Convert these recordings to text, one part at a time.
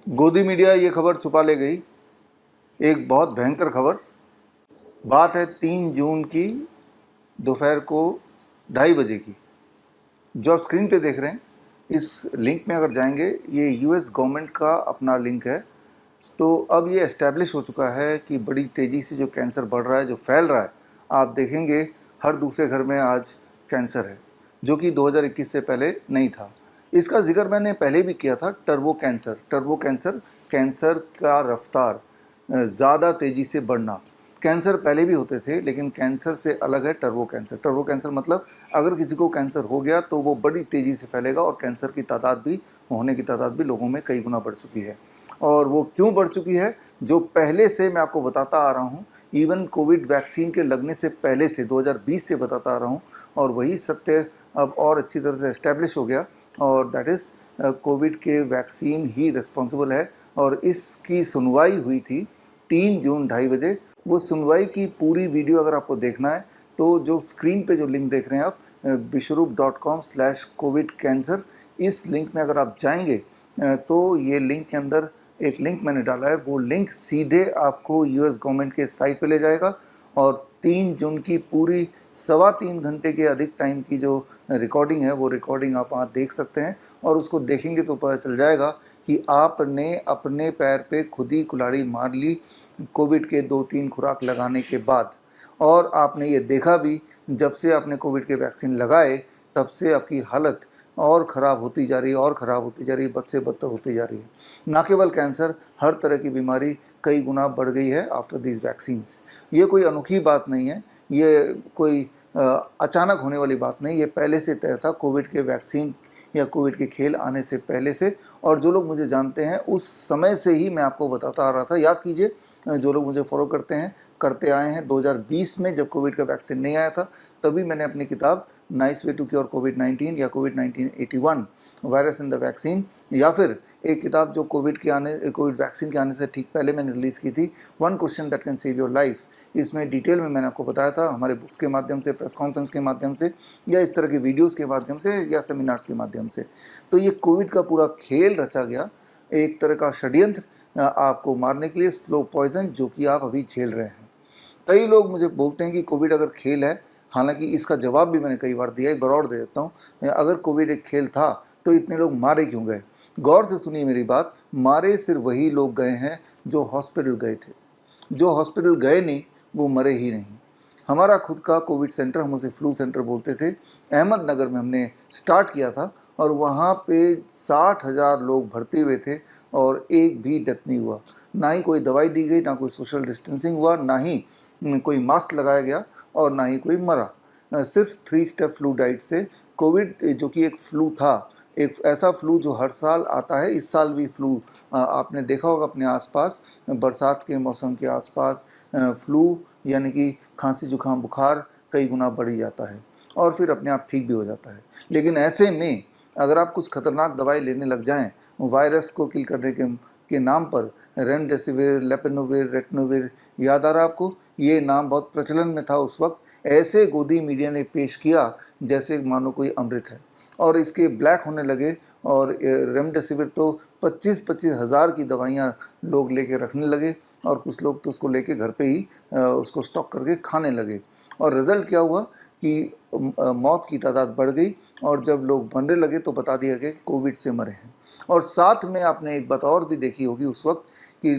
गोदी मीडिया ये खबर छुपा ले गई, एक बहुत भयंकर खबर। बात है 3 जून की दोपहर को 2:30 बजे की। जो आप स्क्रीन पे देख रहे हैं, इस लिंक में अगर जाएंगे, ये यूएस गवर्नमेंट का अपना लिंक है। तो अब ये एस्टैब्लिश हो चुका है कि बड़ी तेज़ी से जो कैंसर बढ़ रहा है, जो फैल रहा है, आप देखेंगे हर दूसरे घर में आज कैंसर है, जो कि 2021 से पहले नहीं था। इसका जिक्र मैंने पहले भी किया था। टर्बो कैंसर, कैंसर का रफ्तार ज़्यादा तेज़ी से बढ़ना। कैंसर पहले भी होते थे, लेकिन कैंसर से अलग है टर्बो कैंसर। टर्बो कैंसर मतलब अगर किसी को कैंसर हो गया तो वो बड़ी तेज़ी से फैलेगा, और कैंसर की तादाद भी, होने की तादाद भी लोगों में कई गुना बढ़ चुकी है। और वो क्यों बढ़ चुकी है, जो पहले से मैं आपको बताता आ रहा हूँ, इवन कोविड वैक्सीन के लगने से पहले से 2020 से बताता आ रहा हूँ, और वही सत्य अब और अच्छी तरह से एस्टैब्लिश हो गया। और दैट इज़ कोविड के वैक्सीन ही रिस्पॉन्सिबल है। और इसकी सुनवाई हुई थी 3 जून 2:30 बजे। वो सुनवाई की पूरी वीडियो अगर आपको देखना है तो जो स्क्रीन पे जो लिंक देख रहे हैं आप, bishrup.com/covid cancer, इस लिंक में अगर आप जाएंगे तो ये लिंक के अंदर एक लिंक मैंने डाला है। वो लिंक सीधे आपको यूएस गवर्नमेंट के साइट पे ले जाएगा, और 3 जून की पूरी 3.25 घंटे के अधिक टाइम की जो रिकॉर्डिंग है, वो रिकॉर्डिंग आप वहाँ देख सकते हैं। और उसको देखेंगे तो पता चल जाएगा कि आपने अपने पैर पे खुद ही कुल्हाड़ी मार ली कोविड के 2-3 खुराक लगाने के बाद। और आपने ये देखा भी, जब से आपने कोविड के वैक्सीन लगाए तब से आपकी हालत और ख़राब होती जा रही है, और ख़राब होती जा रही है, बद से बदतर होती जा रही है। ना केवल कैंसर, हर तरह की बीमारी कई गुना बढ़ गई है आफ्टर दीज वैक्सीन्स। ये कोई अनोखी बात नहीं है, ये कोई अचानक होने वाली बात नहीं, ये पहले से तय था। कोविड के वैक्सीन या कोविड के खेल आने से पहले से, और जो लोग मुझे जानते हैं उस समय से ही मैं आपको बताता आ रहा था। याद कीजिए, जो लोग मुझे फॉलो करते हैं, करते आए हैं, 2020 में जब कोविड का वैक्सीन नहीं आया था, तभी मैंने अपनी किताब नाइस वे टू क्योर कोविड-19 या कोविड-1981 वायरस इन द वैक्सीन, या फिर एक किताब जो कोविड वैक्सीन के आने से ठीक पहले मैंने रिलीज़ की थी, one question that can save your life. इसमें डिटेल में मैंने आपको बताया था, हमारे बुक्स के माध्यम से, प्रेस कॉन्फ्रेंस के माध्यम से, या इस तरह के वीडियोज़ के माध्यम से, या सेमिनार्स के माध्यम से। तो ये कोविड का पूरा खेल रचा गया, एक तरह का षड्यंत्र आपको मारने के लिए, स्लो पॉइजन, जो कि आप अभी झेल रहे हैं। कई लोग मुझे बोलते हैं कि कोविड अगर खेल है, हालांकि इसका जवाब भी मैंने कई बार दिया, एक बार और दे देता हूँ। अगर कोविड एक खेल था तो इतने लोग मारे क्यों गए? गौर से सुनिए मेरी बात। मारे सिर्फ वही लोग गए हैं जो हॉस्पिटल गए थे। जो हॉस्पिटल गए नहीं, वो मरे ही नहीं। हमारा खुद का कोविड सेंटर, हम उसे फ्लू सेंटर बोलते थे, अहमदनगर में हमने स्टार्ट किया था, और वहाँ पे 60,000 लोग भर्ती हुए थे, और एक भी डेथ नहीं हुआ। ना ही कोई दवाई दी गई, ना कोई सोशल डिस्टेंसिंग हुआ, ना ही कोई मास्क लगाया गया, और ना ही कोई मरा। सिर्फ 3 स्टेप फ्लू डाइट से कोविड, जो कि एक फ्लू था, एक ऐसा फ्लू जो हर साल आता है। इस साल भी फ्लू, आपने देखा होगा अपने आसपास, बरसात के मौसम के आसपास फ्लू यानी कि खांसी जुकाम बुखार कई गुना बढ़ ही जाता है, और फिर अपने आप ठीक भी हो जाता है। लेकिन ऐसे में अगर आप कुछ खतरनाक दवाई लेने लग जाएं वायरस को किल करने के नाम पर, रेमडेसिविर, लेपेनोविर, रेटनोविर, याद आ रहा है आपको? ये नाम बहुत प्रचलन में था उस वक्त। ऐसे गोदी मीडिया ने पेश किया जैसे मानो कोई अमृत है, और इसके ब्लैक होने लगे। और रेमडेसिविर तो 25-25 हज़ार की दवाइयाँ लोग लेके रखने लगे, और कुछ लोग तो उसको लेके घर पे ही उसको स्टॉक करके खाने लगे। और रिज़ल्ट क्या हुआ कि मौत की तादाद बढ़ गई, और जब लोग मरने लगे तो बता दिया गया कि कोविड से मरे हैं। और साथ में आपने एक बात और भी देखी होगी उस वक्त, कि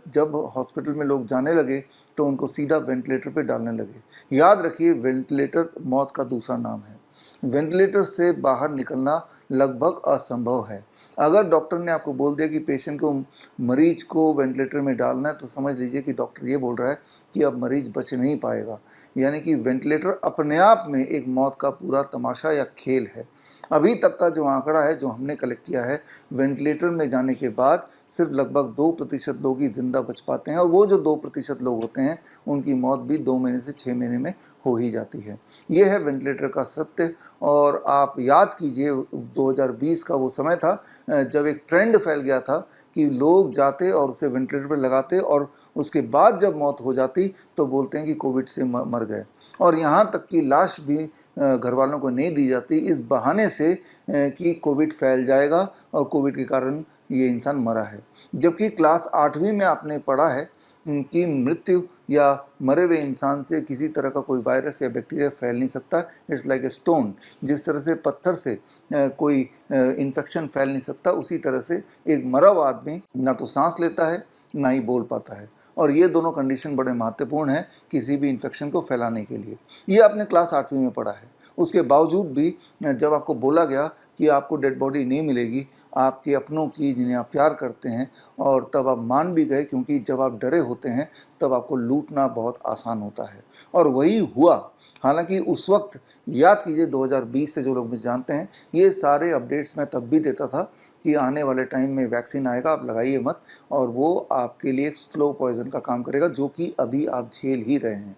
जब हॉस्पिटल में लोग जाने लगे तो उनको सीधा वेंटिलेटर पे डालने लगे। याद रखिए, वेंटिलेटर मौत का दूसरा नाम है। वेंटिलेटर से बाहर निकलना लगभग असंभव है। अगर डॉक्टर ने आपको बोल दिया कि पेशेंट को, मरीज को वेंटिलेटर में डालना है, तो समझ लीजिए कि डॉक्टर ये बोल रहा है कि अब मरीज बच नहीं पाएगा। यानी कि वेंटिलेटर अपने आप में एक मौत का पूरा तमाशा या खेल है। अभी तक का जो आंकड़ा है, जो हमने कलेक्ट किया है, वेंटिलेटर में जाने के बाद सिर्फ लगभग 2% लोग ही ज़िंदा बच पाते हैं, और वो जो 2% लोग होते हैं उनकी मौत भी 2 महीने से 6 महीने में हो ही जाती है। ये है वेंटिलेटर का सत्य। और आप याद कीजिए, 2020 का वो समय था जब एक ट्रेंड फैल गया था कि लोग जाते और उसे वेंटिलेटर पर लगाते, और उसके बाद जब मौत हो जाती तो बोलते हैं कि कोविड से मर गए। और यहाँ तक कि लाश भी घर वालों को नहीं दी जाती, इस बहाने से कि कोविड फैल जाएगा और कोविड के कारण ये इंसान मरा है। जबकि क्लास 8वीं में आपने पढ़ा है कि मृत्यु या मरे हुए इंसान से किसी तरह का कोई वायरस या बैक्टीरिया फैल नहीं सकता। It's like a stone. जिस तरह से पत्थर से कोई इन्फेक्शन फैल नहीं सकता, उसी तरह से एक मरा हुआ आदमी ना तो सांस लेता है ना ही बोल पाता है। और ये दोनों कंडीशन बड़े महत्वपूर्ण हैं किसी भी इन्फेक्शन को फैलाने के लिए। ये आपने क्लास 8वीं में पढ़ा है। उसके बावजूद भी जब आपको बोला गया कि आपको डेड बॉडी नहीं मिलेगी आपके अपनों की जिन्हें आप प्यार करते हैं, और तब आप मान भी गए, क्योंकि जब आप डरे होते हैं तब आपको लूटना बहुत आसान होता है। और वही हुआ। हालांकि उस वक्त याद कीजिए 2020 से जो लोग मुझे जानते हैं, ये सारे अपडेट्स मैं तब भी देता था कि आने वाले टाइम में वैक्सीन आएगा, आप लगाइए मत, और वो आपके लिए एक स्लो पॉइजन का काम करेगा, जो कि अभी आप झेल ही रहे हैं।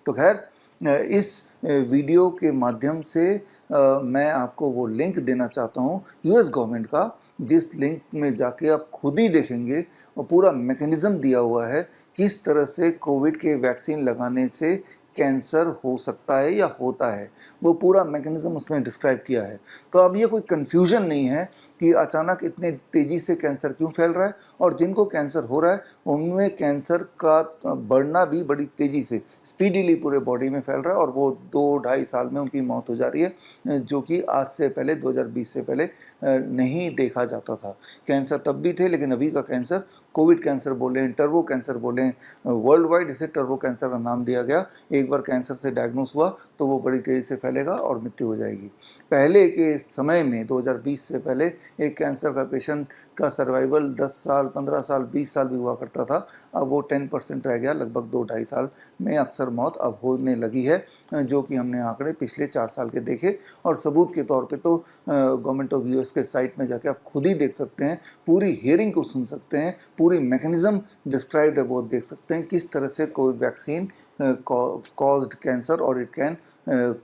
तो खैर, इस वीडियो के माध्यम से मैं आपको वो लिंक देना चाहता हूँ यूएस गवर्नमेंट का, जिस लिंक में जाके आप खुद ही देखेंगे वो पूरा मैकेनिज़्म दिया हुआ है किस तरह से कोविड के वैक्सीन लगाने से कैंसर हो सकता है या होता है। वो पूरा मैकेनिज़्म उसमें डिस्क्राइब किया है। तो अब ये कोई कन्फ्यूजन नहीं है कि अचानक इतने तेज़ी से कैंसर क्यों फैल रहा है, और जिनको कैंसर हो रहा है उनमें कैंसर का बढ़ना भी बड़ी तेज़ी से स्पीडीली पूरे बॉडी में फैल रहा है, और वो 2-2.5 साल में उनकी मौत हो जा रही है, जो कि आज से पहले 2020 से पहले नहीं देखा जाता था। कैंसर तब भी थे, लेकिन अभी का कैंसर कोविड कैंसर बोलें, टर्बो कैंसर बोलें, वर्ल्ड वाइड इसे टर्बो कैंसर का नाम दिया गया। एक बार कैंसर से डायग्नोस हुआ तो वो बड़ी तेज़ी से फैलेगा और मृत्यु हो जाएगी। पहले के समय में 2020 से पहले एक कैंसर का पेशेंट का सर्वाइवल 10 साल, 15 साल, 20 साल भी हुआ करता था। अब वो 10% रह गया, लगभग 2-2.5 साल में अक्सर मौत अब होने लगी है, जो कि हमने आंकड़े पिछले 4 साल के देखे। और सबूत के तौर पे तो गवर्नमेंट ऑफ यूएस के साइट में जाके आप खुद ही देख सकते हैं, पूरी हियरिंग को सुन सकते हैं, पूरी मैकेनिज्म डिस्क्राइब्ड है वो देख सकते हैं, किस तरह से कोविड वैक्सीन कॉज्ड कैंसर और इट कैन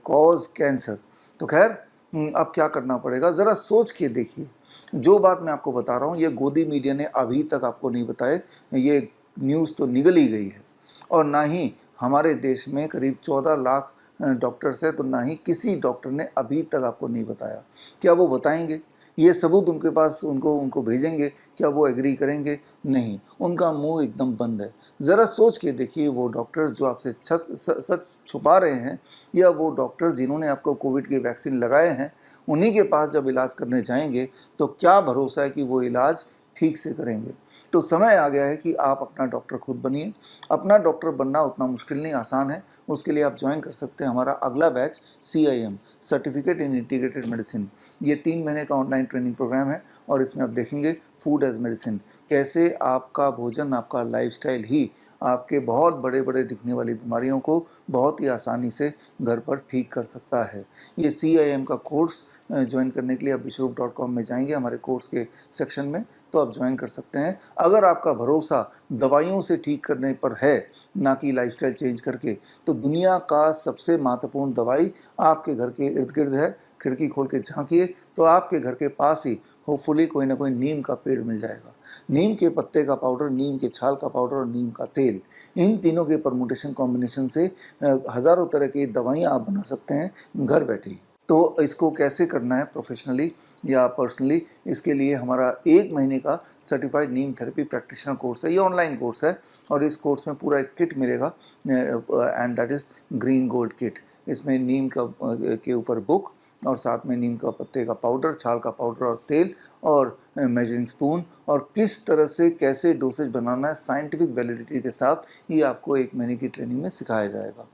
कॉज कैंसर। तो खैर, अब क्या करना पड़ेगा, ज़रा सोच के देखिए। जो बात मैं आपको बता रहा हूँ ये गोदी मीडिया ने अभी तक आपको नहीं बताए, ये न्यूज़ तो निगल ही गई है। और ना ही हमारे देश में करीब 14 लाख डॉक्टर्स है, तो ना ही किसी डॉक्टर ने अभी तक आपको नहीं बताया। क्या वो बताएंगे? ये सबूत उनके पास उनको भेजेंगे, क्या वो एग्री करेंगे? नहीं, उनका मुंह एकदम बंद है। ज़रा सोच के देखिए, वो डॉक्टर्स जो आपसे सच छुपा रहे हैं, या वो डॉक्टर्स जिन्होंने आपको कोविड के वैक्सीन लगाए हैं, उन्हीं के पास जब इलाज करने जाएंगे तो क्या भरोसा है कि वो इलाज ठीक से करेंगे। तो समय आ गया है कि आप अपना डॉक्टर खुद बनिए। अपना डॉक्टर बनना उतना मुश्किल नहीं, आसान है। उसके लिए आप ज्वाइन कर सकते हैं हमारा अगला batch CIM, certificate in integrated medicine. ये 3 महीने का ऑनलाइन ट्रेनिंग प्रोग्राम है, और इसमें आप देखेंगे फूड एज मेडिसिन, कैसे आपका भोजन, आपका लाइफस्टाइल ही आपके बहुत बड़े बड़े दिखने वाली बीमारियों को बहुत ही आसानी से घर पर ठीक कर सकता है। ये CIM का कोर्स ज्वाइन करने के लिए आप विश्वरूप.com में जाएंगे, हमारे कोर्स के सेक्शन में, तो आप ज्वाइन कर सकते हैं। अगर आपका भरोसा दवाइयों से ठीक करने पर है, ना कि लाइफस्टाइल चेंज करके, तो दुनिया का सबसे महत्वपूर्ण दवाई आपके घर के इर्द गिर्द है। खिड़की खोल के झांकिए तो आपके घर के पास ही होपफुली कोई ना कोई नीम का पेड़ मिल जाएगा। नीम के पत्ते का पाउडर, नीम के छाल का पाउडर और नीम का तेल, इन तीनों के परमुटेशन कॉम्बिनेशन से हज़ारों तरह की दवाइयाँ आप बना सकते हैं घर बैठे ही। तो इसको कैसे करना है प्रोफेशनली या पर्सनली, इसके लिए हमारा 1 महीने का सर्टिफाइड नीम थेरेपी प्रैक्टिशनर कोर्स है। ये ऑनलाइन कोर्स है, और इस कोर्स में पूरा एक किट मिलेगा, and that is green gold kit. इसमें नीम का के ऊपर बुक, और साथ में नीम का पत्ते का पाउडर, छाल का पाउडर और तेल, और मेजरिंग स्पून, और किस तरह से कैसे डोसेज बनाना है साइंटिफिक वैलिडिटी के साथ, ये आपको 1 महीने की ट्रेनिंग में सिखाया जाएगा।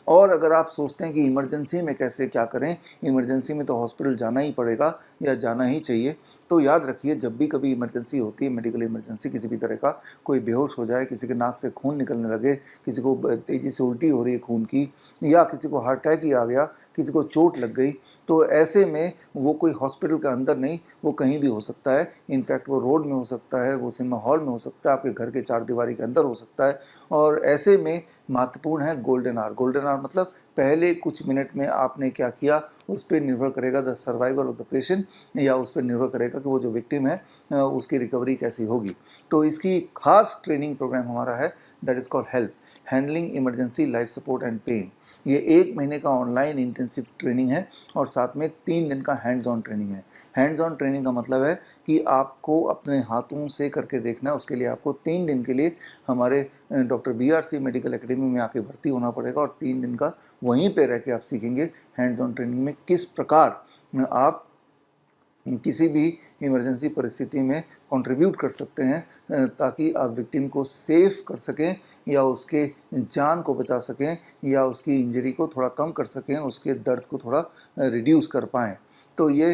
और अगर आप सोचते हैं कि इमरजेंसी में कैसे क्या करें, इमरजेंसी में तो हॉस्पिटल जाना ही पड़ेगा या जाना ही चाहिए, तो याद रखिए, जब भी कभी इमरजेंसी होती है, मेडिकल इमरजेंसी किसी भी तरह का, कोई बेहोश हो जाए, किसी के नाक से खून निकलने लगे, किसी को तेज़ी से उल्टी हो रही है खून की, या किसी को हार्ट अटैक ही आ गया, किसी को चोट लग गई, तो ऐसे में वो कोई हॉस्पिटल के अंदर नहीं, वो कहीं भी हो सकता है। इनफैक्ट वो रोड में हो सकता है, वो सिनेमा हॉल में हो सकता है, आपके घर के 4 दीवारी के अंदर हो सकता है। और ऐसे में महत्वपूर्ण है गोल्डन आवर। गोल्डन आवर मतलब पहले कुछ मिनट में आपने क्या किया उस पर निर्भर करेगा the survival of the patient, या उस पर निर्भर करेगा कि वो जो विक्टिम है उसकी रिकवरी कैसी होगी। तो इसकी खास ट्रेनिंग प्रोग्राम हमारा है, that is called help, handling emergency life support and pain. ये 1 महीने का ऑनलाइन इंटेंसिव ट्रेनिंग है और साथ में 3 दिन का हैंड्स ऑन ट्रेनिंग है। हैंड्स ऑन ट्रेनिंग का मतलब है कि आपको अपने हाथों से करके देखना है। उसके लिए आपको 3 दिन के लिए हमारे डॉक्टर BRC मेडिकल एकेडमी में आके भर्ती होना पड़ेगा और 3 दिन का वहीं पे रह के आप सीखेंगे हैंड्स ऑन ट्रेनिंग में किस प्रकार आप किसी भी इमरजेंसी परिस्थिति में कंट्रीब्यूट कर सकते हैं ताकि आप विक्टिम को सेफ कर सकें या उसके जान को बचा सकें या उसकी इंजरी को थोड़ा कम कर सकें, उसके दर्द को थोड़ा रिड्यूस कर पाएँ। तो ये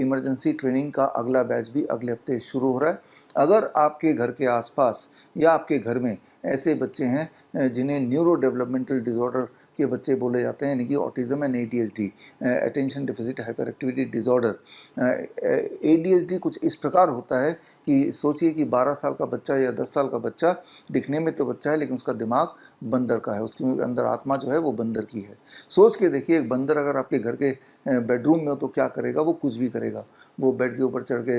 इमरजेंसी ट्रेनिंग का अगला बैच भी अगले हफ्ते शुरू हो रहा है। अगर आपके घर के आसपास या आपके घर में ऐसे बच्चे हैं जिन्हें न्यूरो डेवलपमेंटल डिसऑर्डर के बच्चे बोले जाते हैं, यानी कि autism and ADHD, attention deficit hyper activity disorder. ADHD कुछ इस प्रकार होता है कि सोचिए कि 12 साल का बच्चा या 10 साल का बच्चा दिखने में तो बच्चा है लेकिन उसका दिमाग बंदर का है, उसके अंदर आत्मा जो है वो बंदर की है। सोच के देखिए, एक बंदर अगर आपके घर के बेडरूम में हो तो क्या करेगा, वो कुछ भी करेगा। वो बेड के ऊपर चढ़ के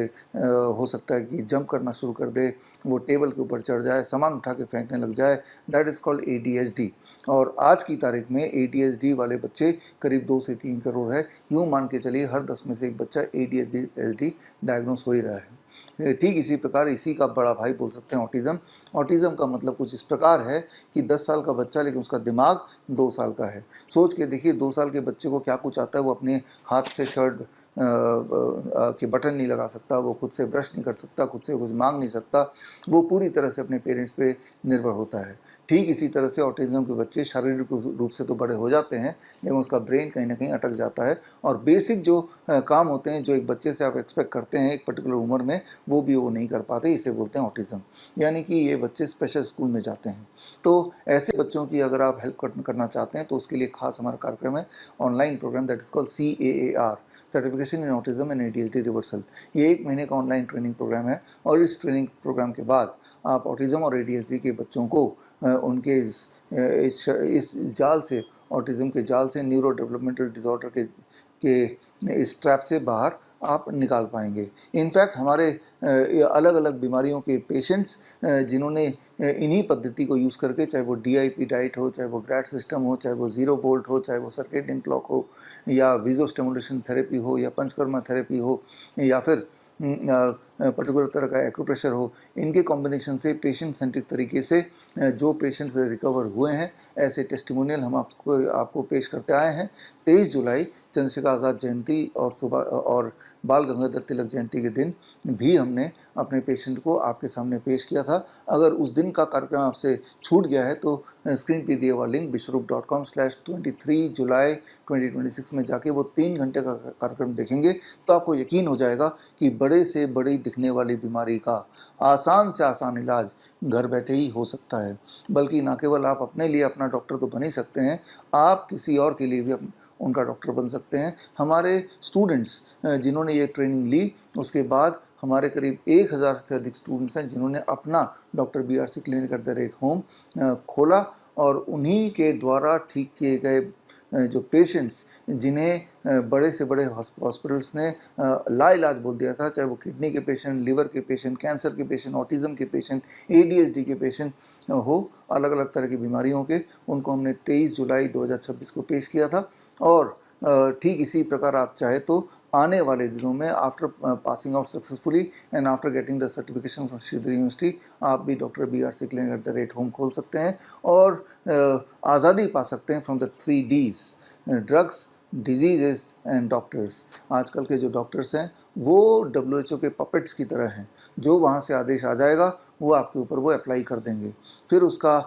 हो सकता है कि जंप करना शुरू कर दे, वो टेबल के ऊपर चढ़ जाए, सामान उठा के फेंकने लग जाए। That is called ADHD। और आज की तारीख में ADHD वाले बच्चे करीब 2 से 3 करोड़ है। यूँ मान के चलिए हर 10 में से एक बच्चा ADHD डायग्नोस हो ही रहा है। ठीक इसी प्रकार इसी का बड़ा भाई बोल सकते हैं ऑटिज़म। ऑटिज़म का मतलब कुछ इस प्रकार है कि 10 साल का बच्चा लेकिन उसका दिमाग 2 साल का है। सोच के देखिए 2 साल के बच्चे को क्या कुछ आता है। वो अपने हाथ से शर्ट के बटन नहीं लगा सकता, वो खुद से ब्रश नहीं कर सकता, खुद से कुछ मांग नहीं सकता, वो पूरी तरह से अपने पेरेंट्स पे निर्भर होता है। ठीक इसी तरह से ऑटिज़म के बच्चे शारीरिक रूप से तो बड़े हो जाते हैं लेकिन उसका ब्रेन कहीं ना कहीं अटक जाता है और बेसिक जो काम होते हैं जो एक बच्चे से आप एक्सपेक्ट करते हैं एक पर्टिकुलर उम्र में, वो भी वो नहीं कर पाते। इसे बोलते हैं ऑटिज़म, यानी कि ये बच्चे स्पेशल स्कूल में जाते हैं। तो ऐसे बच्चों की अगर आप हेल्प करना चाहते हैं तो उसके लिए खास हमारा कार्यक्रम है, online program, that is called CAAR, certification in autism and ADHD reversal. ये 1 महीने का ऑनलाइन ट्रेनिंग प्रोग्राम है और इस ट्रेनिंग प्रोग्राम के बाद आप ऑटिज़म और ADHD के बच्चों को उनके इस जाल से, ऑटिज़म के जाल से, न्यूरो डेवलपमेंटल डिसऑर्डर के इस ट्रैप से बाहर आप निकाल पाएंगे। इनफैक्ट हमारे अलग अलग बीमारियों के पेशेंट्स जिन्होंने इन्हीं पद्धति को यूज़ करके, चाहे वो DIP डाइट हो, चाहे वो ग्रैड सिस्टम हो, चाहे वो ज़ीरो बोल्ट हो, चाहे वो सर्केडियन क्लॉक हो, या विज़ो स्टिमुलेशन थेरेपी हो, या पंचकर्मा थेरेपी हो, या फिर पर्टिकुलर तरह का एक्यूप्रेशर हो, इनके कॉम्बिनेशन से पेशेंट सेंट्रिक तरीके से जो पेशेंट्स रिकवर हुए हैं ऐसे टेस्टिमोनियल हम आपको पेश करते आए हैं। 23 जुलाई चंद्रशेखर आज़ाद जयंती और बाल गंगाधर तिलक जयंती के दिन भी हमने अपने पेशेंट को आपके सामने पेश किया था। अगर उस दिन का कार्यक्रम आपसे छूट गया है तो स्क्रीन पे दिया हुआ लिंक bishrup.com/23 जुलाई 2026 में जाके वो 3 घंटे का कार्यक्रम देखेंगे तो आपको यकीन हो जाएगा कि बड़े से बड़ी दिखने वाली बीमारी का आसान से आसान इलाज घर बैठे ही हो सकता है। बल्कि ना केवल आप अपने लिए अपना डॉक्टर तो बन ही सकते हैं, आप किसी और के लिए भी उनका डॉक्टर बन सकते हैं। हमारे स्टूडेंट्स जिन्होंने ये ट्रेनिंग ली, उसके बाद हमारे करीब 1000 से अधिक स्टूडेंट्स हैं जिन्होंने अपना डॉक्टर BRC क्लिनिक @home खोला और उन्हीं के द्वारा ठीक किए गए जो पेशेंट्स जिन्हें बड़े से बड़े हॉस्पिटल्स ने लाइलाज बोल दिया था, चाहे वो किडनी के पेशेंट, लिवर के पेशेंट, कैंसर के पेशेंट, ऑटिज़म के पेशेंट, ADHD के पेशेंट हो, अलग अलग तरह की बीमारियों के, उनको हमने 23 जुलाई 2026 को पेश किया था। और ठीक इसी प्रकार आप चाहे तो आने वाले दिनों में after passing out successfully and after getting the certification from Shridhar university आप भी डॉक्टर BRC क्लिनिक @home खोल सकते हैं और आज़ादी पा सकते हैं from the 3 Ds, drugs, disease and doctors. आजकल के जो डॉक्टर्स हैं वो WHO के पपेट्स की तरह हैं, जो वहाँ से आदेश आ जाएगा वो आपके ऊपर वो अप्लाई कर देंगे, फिर उसका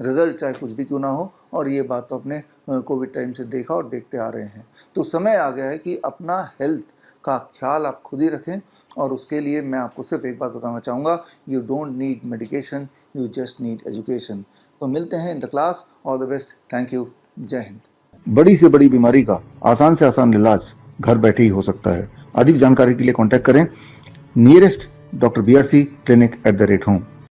रिज़ल्ट चाहे कुछ भी क्यों ना हो। और ये बात तो अपने कोविड टाइम से देखा और देखते आ रहे हैं। तो समय आ गया है कि अपना हेल्थ का ख्याल आप खुद ही रखें और उसके लिए मैं आपको सिर्फ एक बात बताना चाहूँगा, you don't need medication, you just need education. तो मिलते हैं in the class. All the best, thank you, जय हिंद। बड़ी से बड़ी बीमारी का आसान से आसान इलाज घर बैठे ही हो सकता है। अधिक जानकारी के लिए कॉन्टैक्ट करें nearest doctor BRC clinic @home।